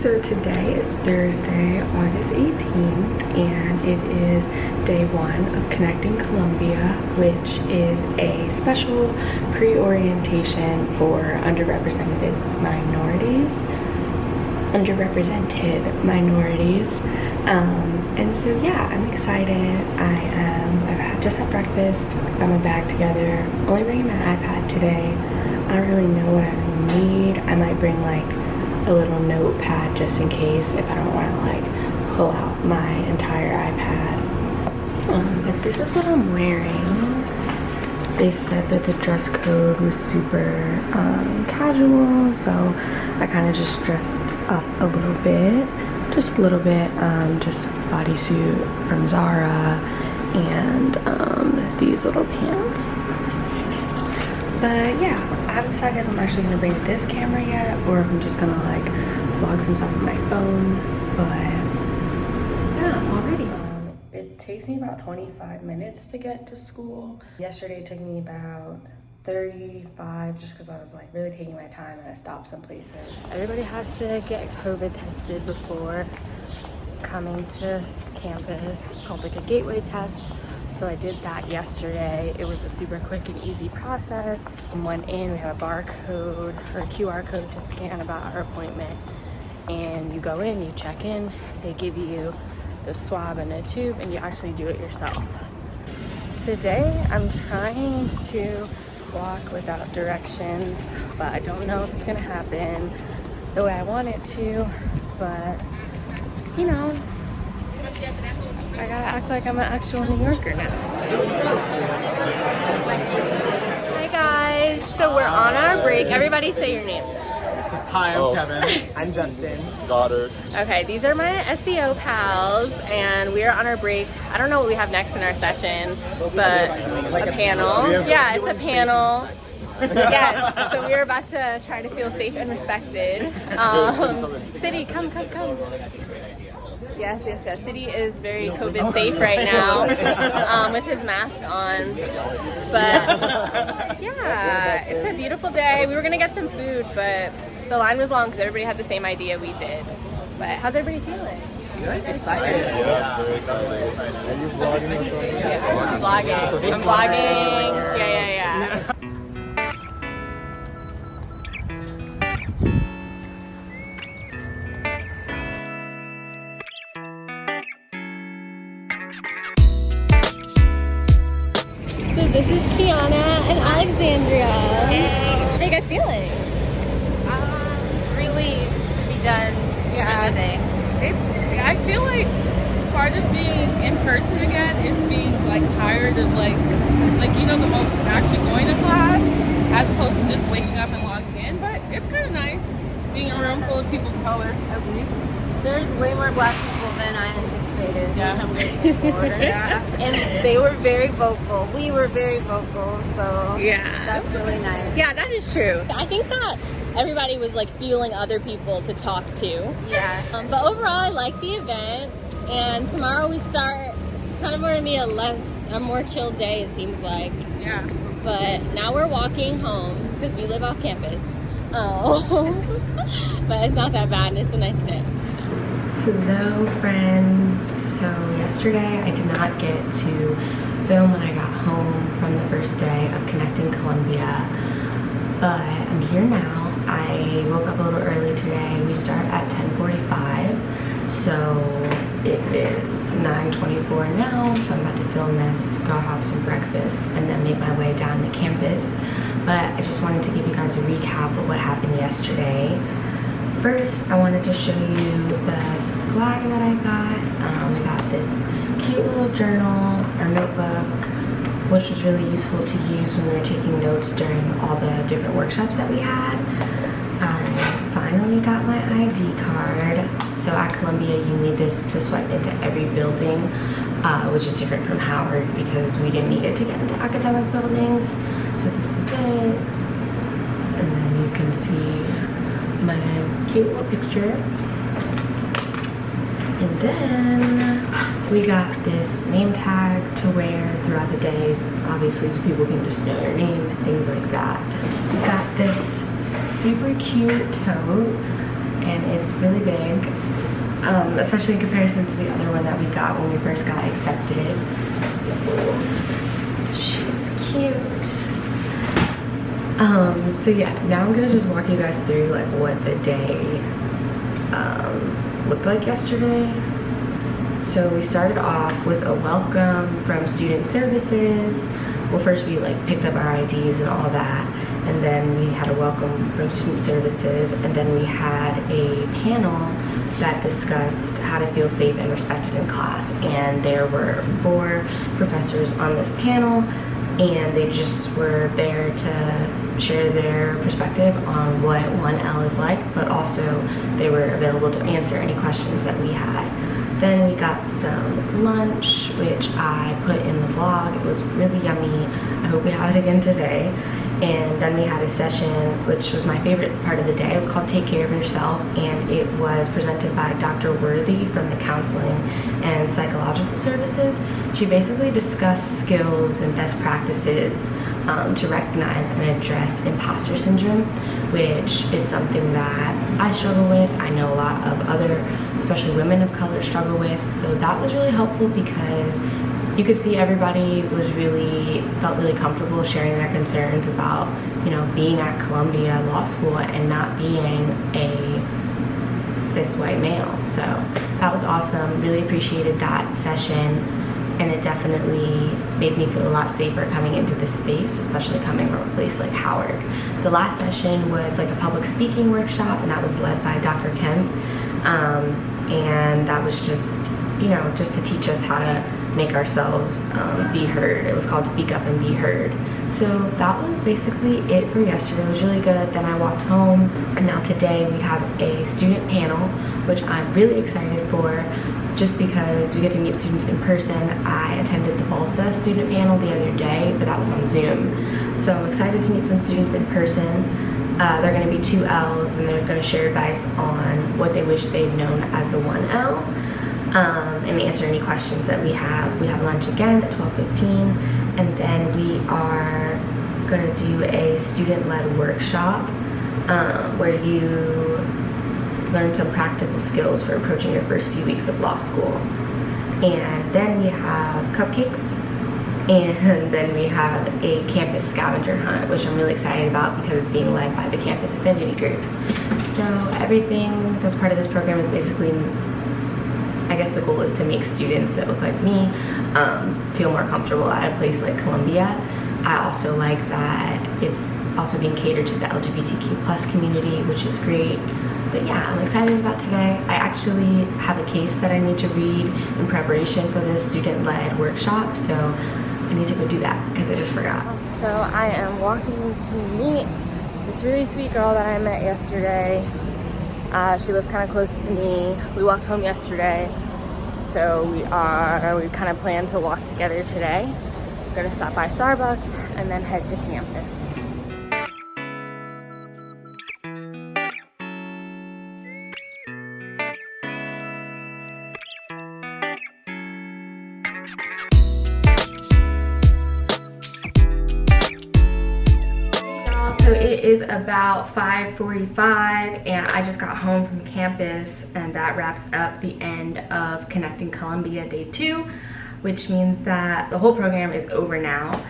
So today is Thursday, August 18th, and it is day one of Connecting Columbia, which is a special pre-orientation for underrepresented minorities. And so yeah, I'm excited. I've just had breakfast, got my bag together, only bringing my iPad today. I don't really know what I need. I might bring like a little notepad just in case if I don't want to like pull out my entire iPad. But this is what I'm wearing. They said that the dress code was super casual, so I kind of just dressed up a little bit, just bodysuit from Zara and these little pants. But yeah, I haven't decided if I'm actually gonna bring this camera yet or if I'm just gonna like vlog some stuff on my phone, but yeah, I'm all ready. It takes me about 25 minutes to get to school. Yesterday it took me about 35 just because I was like really taking my time and I stopped some places. Everybody has to get COVID tested before coming to campus. It's called like a gateway test. So I did that yesterday. It was a super quick and easy process. Went in, we have a barcode or a QR code to scan about our appointment. And you go in, you check in, they give you the swab and a tube and you actually do it yourself. Today I'm trying to walk without directions, but I don't know if it's gonna happen the way I want it to, but you know, I gotta act like I'm an actual New Yorker now. Hi guys, so we're on our break. Everybody say your names. Hi, I'm Kevin. I'm Justin. Goddard. Okay, these are my SEO pals, and we are on our break. I don't know what we have next in our session, but like a panel. Yeah, it's a panel. Yes, so we're about to try to feel safe and respected. City, come. Yes. City is very COVID safe right now with his mask on. But yeah, it's a beautiful day. We were gonna get some food, but the line was long because everybody had the same idea we did. But how's everybody feeling? Good, excited. Yes, very excited. Are you vlogging? I'm vlogging. Yeah. So this is Kiana and Alexandria. Hey. How are you guys feeling? Relieved to be done. Yeah, today. I feel like part of being in person again is being like tired of like you know, the most actually going to class as opposed to just waking up and logging in. But it's kind of nice being in a room full of people of color at least. There's way more black people than I anticipated. Yeah. Yeah. And they were very vocal. We were very vocal, so Yeah. that's really nice. Yeah, that is true. I think that everybody was like feeling other people to talk to. Yeah. But overall, I like the event. And tomorrow we start. It's kind of going to be a more chill day, it seems like. Yeah. But now we're walking home because we live off campus. Oh, but it's not that bad. And it's a nice day. Hello, friends. So yesterday I did not get to film when I got home from the first day of Connecting Columbia, but I'm here now. I woke up a little early today. We start at 10:45, so it is 9:24 now, so I'm about to film this, go have some breakfast, and then make my way down to campus. But I just wanted to give you guys a recap of what happened yesterday. First, I wanted to show you the swag that I got. I got this cute little journal or notebook, which was really useful to use when we were taking notes during all the different workshops that we had. I finally got my ID card. So at Columbia, you need this to swipe into every building, which is different from Howard because we didn't need it to get into academic buildings. So this is it. And then you can see my cute little picture. And then we got this name tag to wear throughout the day, obviously, so people can just know your name and things like that. We got this super cute tote, and it's really big, especially in comparison to the other one that we got when we first got accepted. So she's cute. So yeah, now I'm gonna just walk you guys through like what the day looked like yesterday. So we started off with a welcome from student services. Well, first we like picked up our IDs and all that, and then we had a welcome from student services, and then we had a panel that discussed how to feel safe and respected in class. And there were 4 professors on this panel, and they just were there to share their perspective on what 1L is like, but also they were available to answer any questions that we had. Then we got some lunch, which I put in the vlog. It was really yummy. I hope we have it again today. And then we had a session, which was my favorite part of the day. It was called Take Care of Yourself, and it was presented by Dr. Worthy from the Counseling and Psychological Services. She basically discussed skills and best practices to recognize and address imposter syndrome, which is something that I struggle with. I know a lot of other, especially women of color, struggle with. So that was really helpful because you could see everybody felt really comfortable sharing their concerns about, you know, being at Columbia Law School and not being a cis white male. So that was awesome. Really appreciated that session, and it definitely made me feel a lot safer coming into this space, especially coming from a place like Howard. The last session was like a public speaking workshop, and that was led by Dr. Kemp, and that was just, you know, just to teach us how to make ourselves be heard. It was called Speak Up and Be Heard. So that was basically it for yesterday. It was really good. Then I walked home, and now today we have a student panel, which I'm really excited for, just because we get to meet students in person. I attended the BALSA student panel the other day, but that was on Zoom. So I'm excited to meet some students in person. They're going to be 2 Ls, and they're going to share advice on what they wish they'd known as a 1L. And answer any questions that we have. We have lunch again at 12:15, and then we are going to do a student-led workshop where you learn some practical skills for approaching your first few weeks of law school. And then we have cupcakes, and then we have a campus scavenger hunt, which I'm really excited about because it's being led by the campus affinity groups. So everything that's part of this program is basically, I guess the goal is to make students that look like me feel more comfortable at a place like Columbia. I also like that it's also being catered to the LGBTQ plus community, which is great. But yeah, I'm excited about today. I actually have a case that I need to read in preparation for this student-led workshop, so I need to go do that because I just forgot. So I am walking to meet this really sweet girl that I met yesterday. She lives kind of close to me. We walked home yesterday, so we kind of plan to walk together today. We're gonna stop by Starbucks and then head to campus. So it is about 5:45, and I just got home from campus, and that wraps up the end of Connecting Columbia Day 2, which means that the whole program is over now.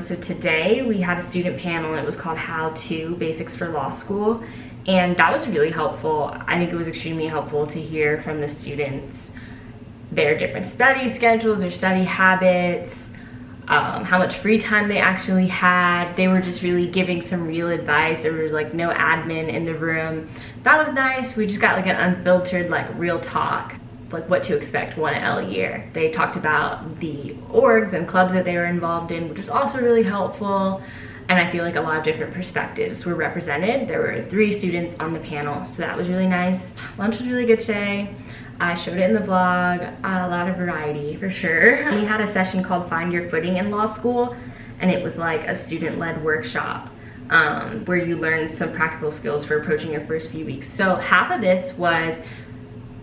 So today we had a student panel, and it was called How To Basics for Law School, and that was really helpful. I think it was extremely helpful to hear from the students their different study schedules, their study habits, how much free time they actually had. They were just really giving some real advice. There was like no admin in the room. That was nice. We just got like an unfiltered, like real talk, like what to expect 1L a year. They talked about the orgs and clubs that they were involved in, which was also really helpful. And I feel like a lot of different perspectives were represented. There were 3 students on the panel, so that was really nice. Lunch was really good today. I showed it in the vlog, a lot of variety for sure. We had a session called Find Your Footing in Law School, and it was like a student-led workshop where you learned some practical skills for approaching your first few weeks. So half of this was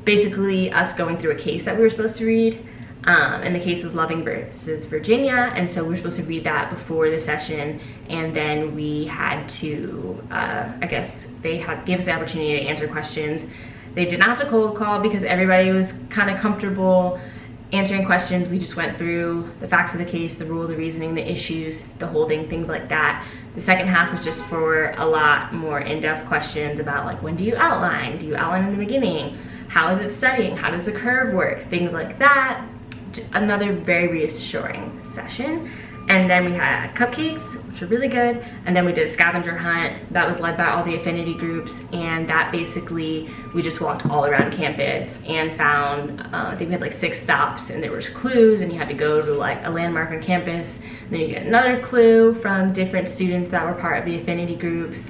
basically us going through a case that we were supposed to read, And the case was Loving versus Virginia, and so we were supposed to read that before the session, and then we had to, I guess they gave us the opportunity to answer questions. They did not have to cold call because everybody was kind of comfortable answering questions. We just went through the facts of the case, the rule, the reasoning, the issues, the holding, things like that. The second half was just for a lot more in-depth questions about like, when do you outline? Do you outline in the beginning? How is it studying? How does the curve work? Things like that. Another very reassuring session. And then we had cupcakes, which were really good. And then we did a scavenger hunt that was led by all the affinity groups. And that basically, we just walked all around campus and found, I think we had like 6 stops, and there was clues, and you had to go to like a landmark on campus. And then you get another clue from different students that were part of the affinity groups.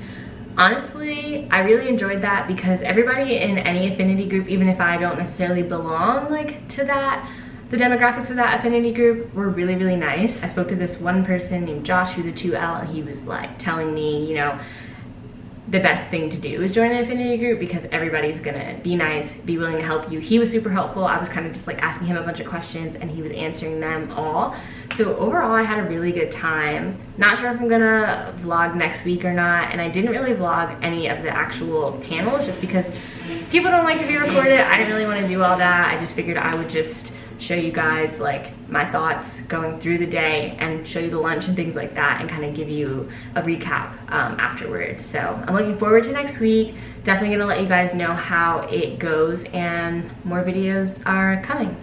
Honestly, I really enjoyed that because everybody in any affinity group, even if I don't necessarily belong like to that, the demographics of that affinity group were really, really nice. I spoke to this one person named Josh, who's a 2L, and he was like telling me, you know, the best thing to do is join an affinity group because everybody's gonna be nice, be willing to help you. He was super helpful. I was kind of just like asking him a bunch of questions and he was answering them all. So overall, I had a really good time. Not sure if I'm gonna vlog next week or not, and I didn't really vlog any of the actual panels just because people don't like to be recorded. I didn't really want to do all that. I just figured I would just show you guys like my thoughts going through the day and show you the lunch and things like that, and kind of give you a recap afterwards. So I'm looking forward to next week. Definitely gonna let you guys know how it goes, and more videos are coming.